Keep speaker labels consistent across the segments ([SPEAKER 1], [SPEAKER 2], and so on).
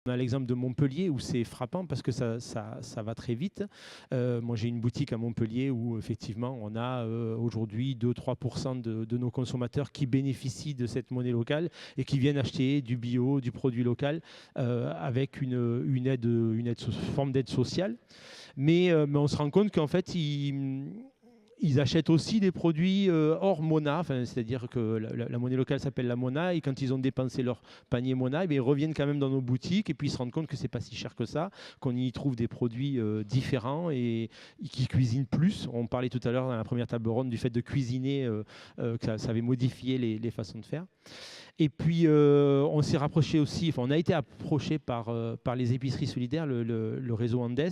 [SPEAKER 1] On a l'exemple de Montpellier où c'est frappant parce que ça va très vite. Moi, j'ai une boutique à Montpellier où effectivement, on a aujourd'hui 2-3% de nos consommateurs qui bénéficient de cette monnaie locale et qui viennent acheter du bio, du produit local avec une forme d'aide sociale. Mais on se rend compte qu'en fait, ils achètent aussi des produits hors Mona, enfin, c'est-à-dire que la monnaie locale s'appelle la Mona, et quand ils ont dépensé leur panier Mona, eh bien, ils reviennent quand même dans nos boutiques et puis ils se rendent compte que c'est pas si cher que ça, qu'on y trouve des produits différents et qui cuisinent plus. On parlait tout à l'heure dans la première table ronde du fait de cuisiner, que ça avait modifié les façons de faire. Et puis, on s'est rapproché aussi, enfin, on a été approché par les épiceries solidaires, le réseau Andes,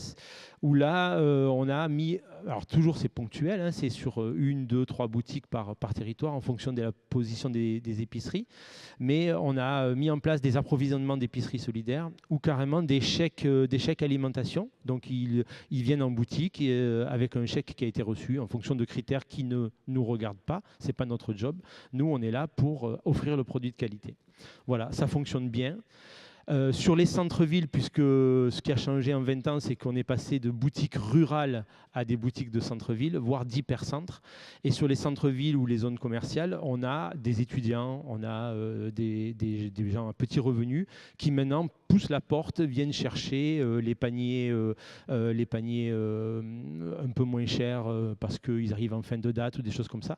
[SPEAKER 1] où là, on a mis, alors toujours c'est ponctuel, hein, c'est sur une, deux, trois boutiques par territoire en fonction de la position des épiceries, mais on a mis en place des approvisionnements d'épiceries solidaires ou carrément des chèques alimentation. Donc, ils viennent en boutique avec un chèque qui a été reçu en fonction de critères qui ne nous regardent pas, ce n'est pas notre job. Nous, on est là pour offrir le produit de qualité. Voilà, ça fonctionne bien. Sur les centres-villes, puisque ce qui a changé en 20 ans, c'est qu'on est passé de boutiques rurales à des boutiques de centre-ville, voire d'hypercentres. Et sur les centres-villes ou les zones commerciales, on a des étudiants, on a des gens à petits revenus qui maintenant poussent la porte, viennent chercher les paniers un peu moins chers parce qu'ils arrivent en fin de date ou des choses comme ça.